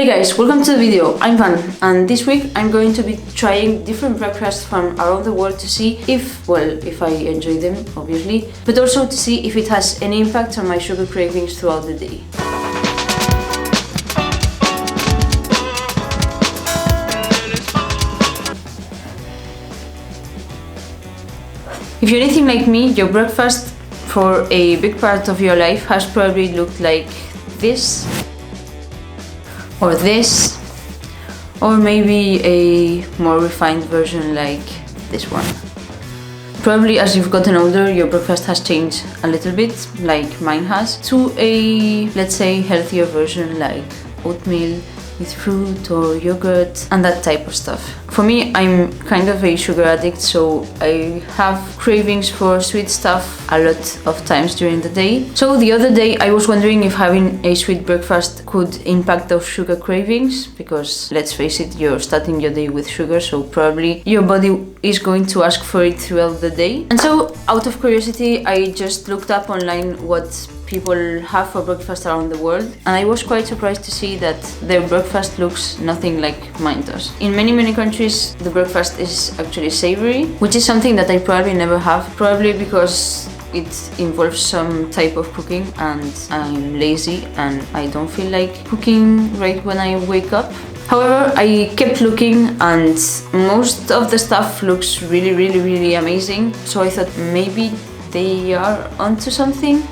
Hey guys, welcome to the video. I'm Van, and this week I'm going to be trying different breakfasts from around the world to see if I enjoy them, obviously, but also to see if it has any impact on my sugar cravings throughout the day. If you're anything like me, your breakfast for a big part of your life has probably looked like this, or this, or maybe a more refined version like this one. Probably as you've gotten older, your breakfast has changed a little bit, like mine has, to a, let's say, healthier version like oatmeal with fruit or yogurt and that type of stuff. For me, I'm kind of a sugar addict, so I have cravings for sweet stuff a lot of times during the day. So the other day I was wondering if having a sweet breakfast could impact those sugar cravings, because let's face it, you're starting your day with sugar, so probably your body is going to ask for it throughout the day. And so out of curiosity, I just looked up online what people have for breakfast around the world, and I was quite surprised to see that their breakfast looks nothing like mine does. In many countries, the breakfast is actually savory, which is something that I probably never have, probably because it involves some type of cooking and I'm lazy and I don't feel like cooking right when I wake up. However, I kept looking and most of the stuff looks really amazing, so I thought maybe they are onto something.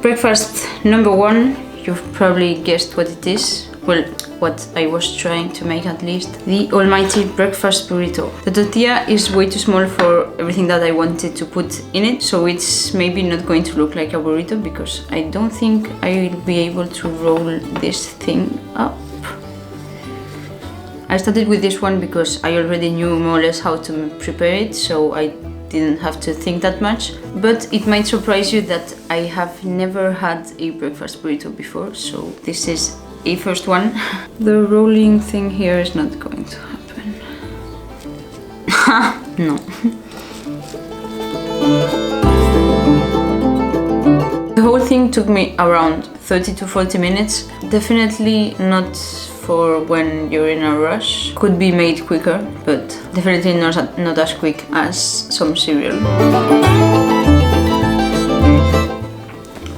Breakfast number one, you've probably guessed what it is. Well, what I was trying to make at least. The almighty breakfast burrito. The tortilla is way too small for everything that I wanted to put in it, so it's maybe not going to look like a burrito because I don't think I will be able to roll this thing up. I started with this one because I already knew more or less how to prepare it, so I didn't have to think that much. But it might surprise you that I have never had a breakfast burrito before, so this is a first one. The rolling thing here is not going to happen. No. The whole thing took me around 30 to 40 minutes. Definitely not for when you're in a rush. Could be made quicker, but definitely not as quick as some cereal.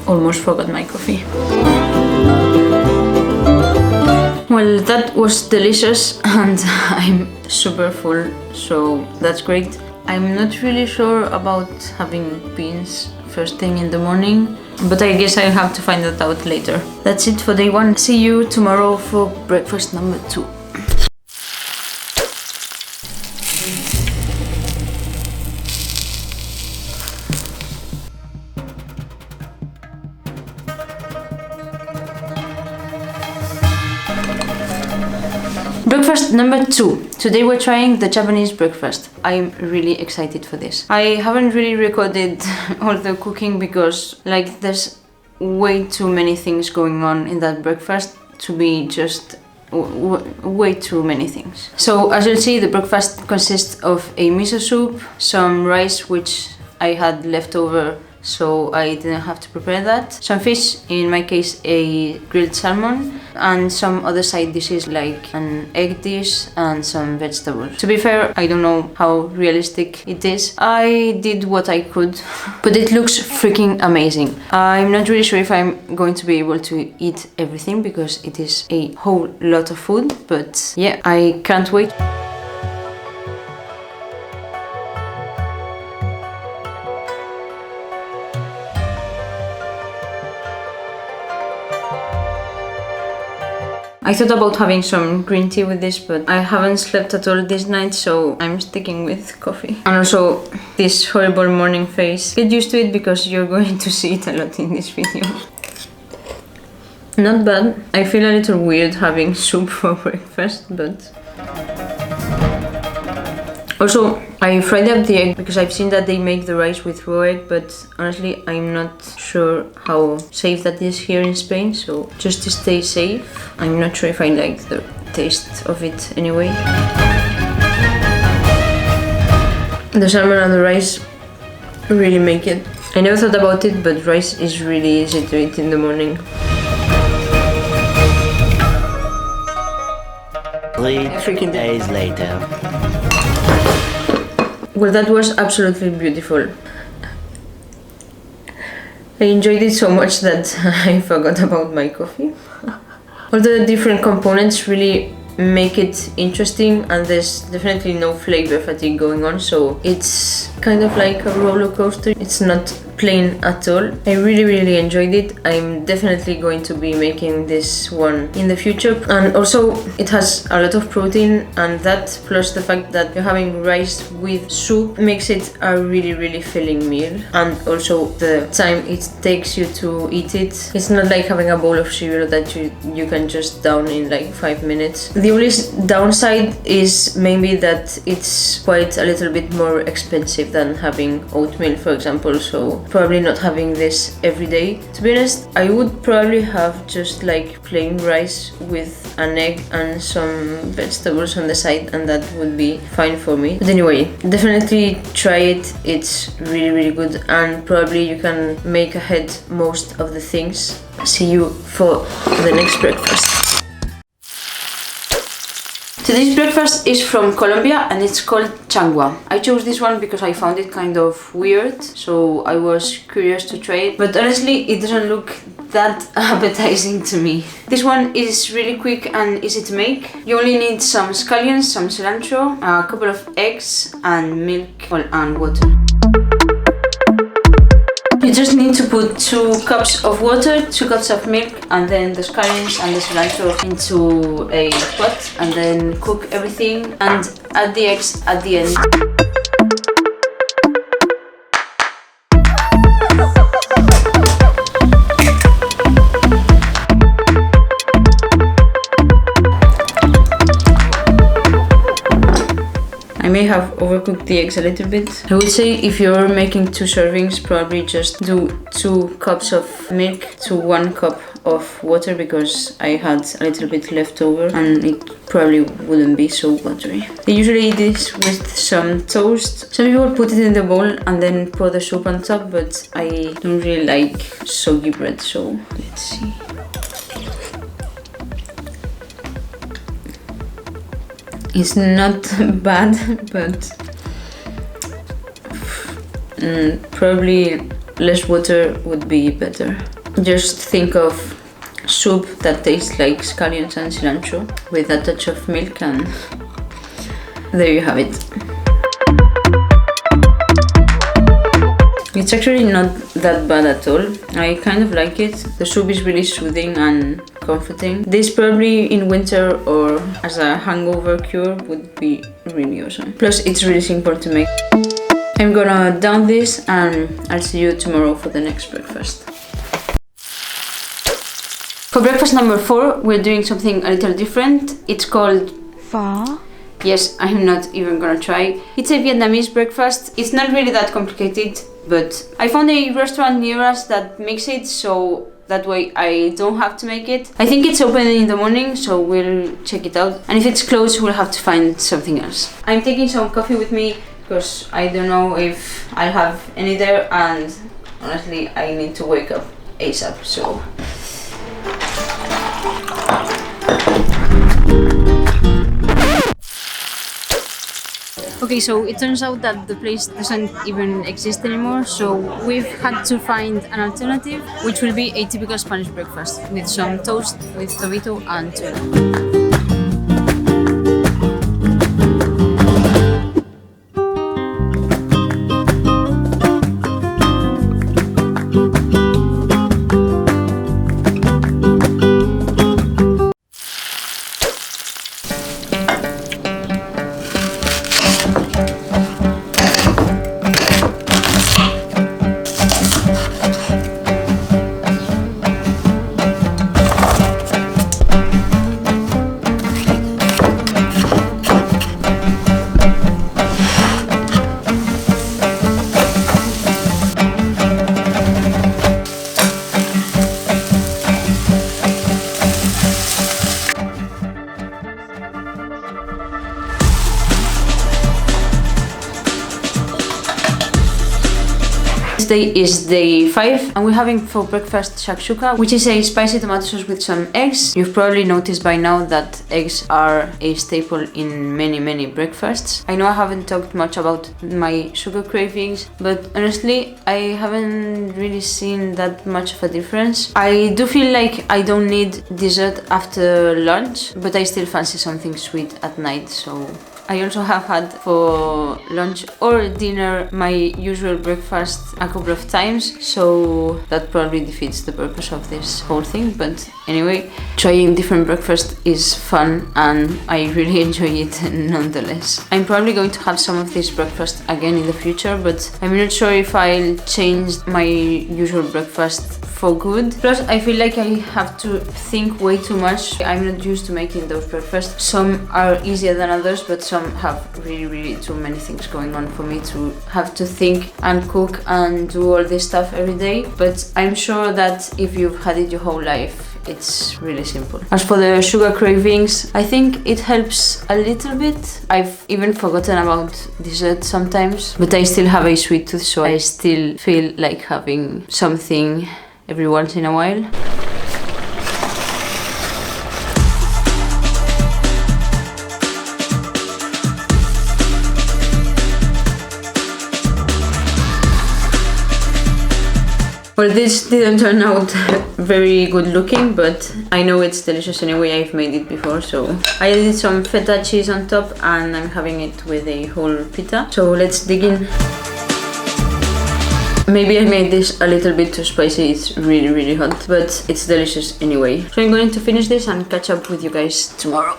Almost forgot my coffee. Well, that was delicious and I'm super full, so that's great. I'm not really sure about having beans first thing in the morning, but I guess I'll have to find that out later. That's it for day one. See you tomorrow for breakfast number two. Breakfast number two. Today we're trying the Japanese breakfast. I'm really excited for this. I haven't really recorded all the cooking because there's way too many things going on in that breakfast to be just way too many things. So as you'll see, the breakfast consists of a miso soup, some rice which I had left over so I didn't have to prepare that, some fish, in my case a grilled salmon, and some other side dishes like an egg dish and some vegetables. To be fair, I don't know how realistic it is. I did what I could, but it looks freaking amazing. I'm not really sure if I'm going to be able to eat everything because it is a whole lot of food, but yeah, I can't wait. I thought about having some green tea with this, but I haven't slept at all this night, so I'm sticking with coffee. And also this horrible morning face. Get used to it because you're going to see it a lot in this video. Not bad. I feel a little weird having soup for breakfast, but... Also, I fried up the egg because I've seen that they make the rice with raw egg, but honestly I'm not sure how safe that is here in Spain, so just to stay safe, I'm not sure if I like the taste of it anyway. The salmon and the rice really make it. I never thought about it, but rice is really easy to eat in the morning. 3 days later. Well, that was absolutely beautiful. I enjoyed it so much that I forgot about my coffee. All the different components really make it interesting, and there's definitely no flavor fatigue going on, so it's kind of like a roller coaster. It's not plain at all. I really enjoyed it. I'm definitely going to be making this one in the future, and also it has a lot of protein, and that plus the fact that you're having rice with soup makes it a really filling meal, and also the time it takes you to eat it. It's not like having a bowl of cereal that you can just down in like 5 minutes. The only downside is maybe that it's quite a little bit more expensive than having oatmeal, for example, so probably not having this every day. To be honest, I would probably have just like plain rice with an egg and some vegetables on the side, and that would be fine for me. But anyway, definitely try it. It's really good, and probably you can make ahead most of the things. See you for the next breakfast. Today's breakfast is from Colombia and it's called Changhua. I chose this one because I found it kind of weird, so I was curious to try it, but honestly it doesn't look that appetizing to me. This one is really quick and easy to make. You only need some scallions, some cilantro, a couple of eggs and milk and water. You just need to put 2 cups of water, 2 cups of milk, and then the scallions and the cilantro into a pot, and then cook everything and add the eggs at the end. I may have overcooked the eggs a little bit. I would say if you're making 2 servings, probably just do 2 cups of milk to 1 cup of water, because I had a little bit left over and it probably wouldn't be so watery. I usually eat this with some toast. Some people put it in the bowl and then pour the soup on top, but I don't really like soggy bread, so let's see. It's not bad, but probably less water would be better. Just think of soup that tastes like scallions and cilantro with a touch of milk, and there you have it. It's actually not that bad at all. I kind of like it. The soup is really soothing and comforting. This probably in winter or as a hangover cure would be really awesome. Plus it's really simple to make. I'm gonna down this and I'll see you tomorrow for the next breakfast. For breakfast number 4, we're doing something a little different. It's called pho. Yes, I'm not even gonna try. It's a Vietnamese breakfast. It's not really that complicated, but I found a restaurant near us that makes it, so that way I don't have to make it. I think it's open in the morning, so we'll check it out. And if it's closed, we'll have to find something else. I'm taking some coffee with me because I don't know if I'll have any there, and honestly I need to wake up ASAP, so. Okay, so it turns out that the place doesn't even exist anymore, so we've had to find an alternative, which will be a typical Spanish breakfast with some toast with Burrito and tuna. Thursday is day 5 and we're having for breakfast shakshuka, which is a spicy tomato sauce with some eggs. You've probably noticed by now that eggs are a staple in many breakfasts. I know I haven't talked much about my sugar cravings, but honestly I haven't really seen that much of a difference. I do feel like I don't need dessert after lunch, but I still fancy something sweet at night, so I also have had for lunch or dinner my usual breakfast a couple of times, so that probably defeats the purpose of this whole thing. But anyway, trying different breakfast is fun and I really enjoy it nonetheless. I'm probably going to have some of this breakfast again in the future, but I'm not sure if I'll change my usual breakfast for good. Plus, I feel like I have to think way too much. I'm not used to making those breakfasts. Some are easier than others, but some have really too many things going on for me to have to think and cook and do all this stuff every day. But I'm sure that if you've had it your whole life, it's really simple. As for the sugar cravings, I think it helps a little bit. I've even forgotten about dessert sometimes, but I still have a sweet tooth, so I still feel like having something every once in a while. Well, this didn't turn out very good looking, but I know it's delicious anyway. I've made it before, so I added some feta cheese on top and I'm having it with a whole pita. So let's dig in. Maybe I made this a little bit too spicy, it's really hot, but it's delicious anyway. So I'm going to finish this and catch up with you guys tomorrow.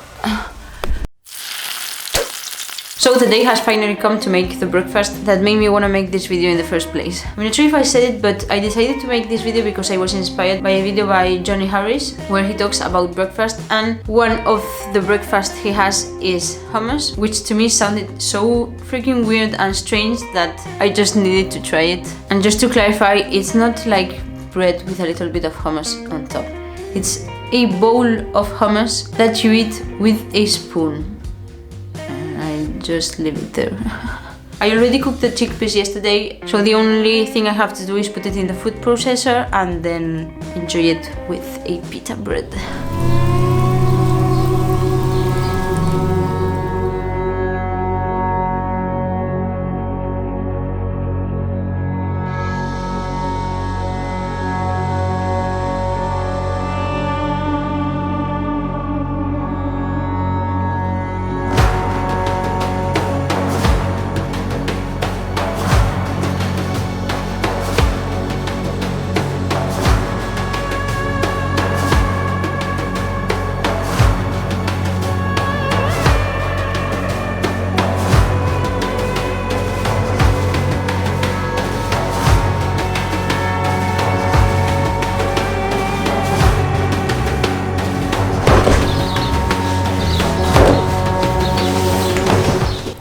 So the day has finally come to make the breakfast that made me want to make this video in the first place. I'm not sure if I said it, but I decided to make this video because I was inspired by a video by Johnny Harris where he talks about breakfast, and one of the breakfast he has is hummus, which to me sounded so freaking weird and strange that I just needed to try it. And just to clarify, it's not like bread with a little bit of hummus on top. It's a bowl of hummus that you eat with a spoon. Just leave it there. I already cooked the chickpeas yesterday, so the only thing I have to do is put it in the food processor and then enjoy it with a pita bread.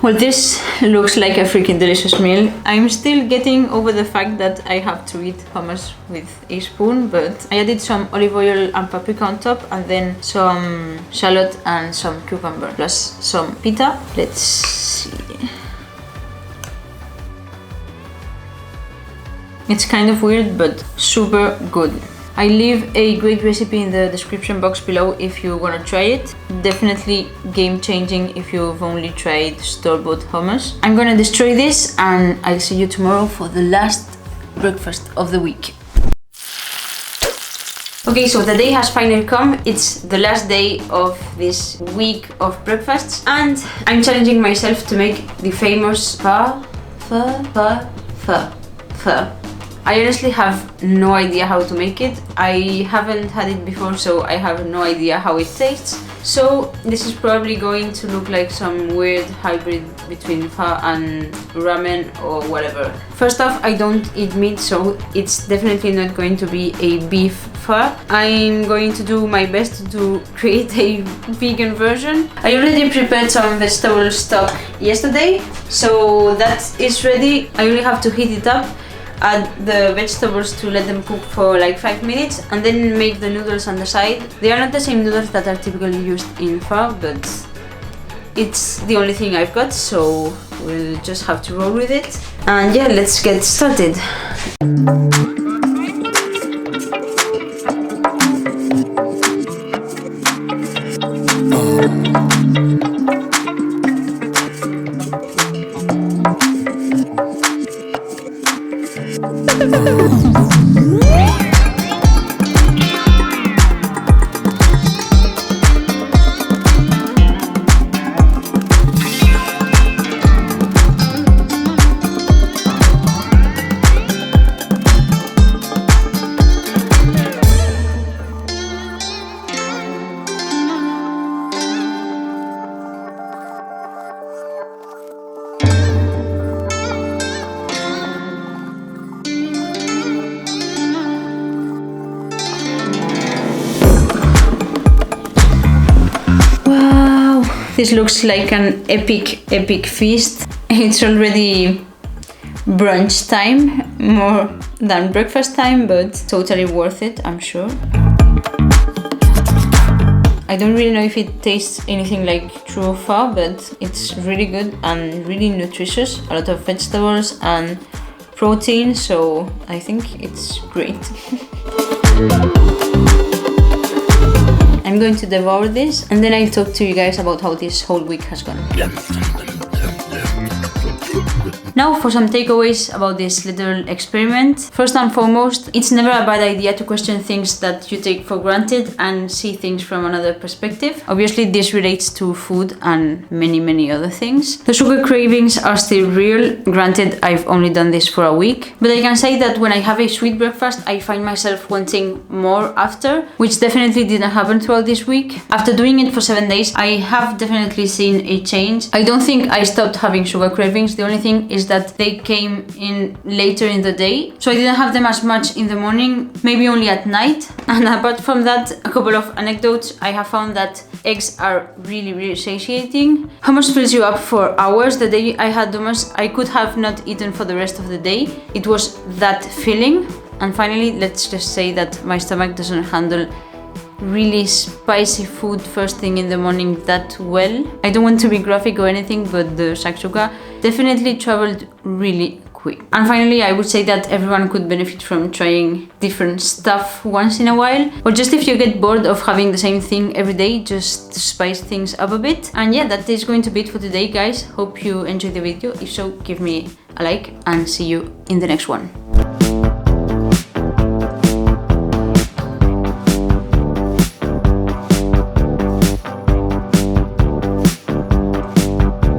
Well, this looks like a freaking delicious meal. I'm still getting over the fact that I have to eat hummus with a spoon, but I added some olive oil and paprika on top and then some shallot and some cucumber plus some pita. Let's see. It's kind of weird but super good. I leave a great recipe in the description box below if you want to try it. Definitely game changing if you've only tried store-bought hummus. I'm gonna destroy this and I'll see you tomorrow for the last breakfast of the week. Okay, so the day has finally come. It's the last day of this week of breakfasts and I'm challenging myself to make the famous pho. I honestly have no idea how to make it. I haven't had it before, so I have no idea how it tastes. So this is probably going to look like some weird hybrid between pho and ramen or whatever. First off, I don't eat meat, so it's definitely not going to be a beef pho. I'm going to do my best to create a vegan version. I already prepared some vegetable stock yesterday, so that is ready. I only have to heat it up, add the vegetables to let them cook for like 5 minutes and then make the noodles on the side. They are not the same noodles that are typically used in pho, but it's the only thing I've got, so we'll just have to roll with it. And yeah, let's get started. This looks like an epic feast. It's already brunch time, more than breakfast time, but totally worth it, I'm sure. I don't really know if it tastes anything like true pho, but it's really good and really nutritious. A lot of vegetables and protein, so I think it's great. I'm going to devour this and then I'll talk to you guys about how this whole week has gone. Now for some takeaways about this little experiment. First and foremost, it's never a bad idea to question things that you take for granted and see things from another perspective. Obviously this relates to food and many other things. The sugar cravings are still real. Granted, I've only done this for a week, but I can say that when I have a sweet breakfast, I find myself wanting more after, which definitely didn't happen throughout this week. After doing it for 7 days, I have definitely seen a change. I don't think I stopped having sugar cravings. The only thing is that they came in later in the day, so I didn't have them as much in the morning, maybe only at night. And apart from that, a couple of anecdotes. I have found that eggs are really satiating. Hummus fills you up for hours. The day I had hummus, I could have not eaten for the rest of the day. It was that filling. And finally, let's just say that my stomach doesn't handle really spicy food first thing in the morning that well. I don't want to be graphic or anything, but the shakshuka definitely traveled really quick. And finally, I would say that everyone could benefit from trying different stuff once in a while, or just if you get bored of having the same thing every day, just spice things up a bit. And yeah, that is going to be it for today, guys. Hope you enjoyed the video. If so, give me a like and see you in the next one.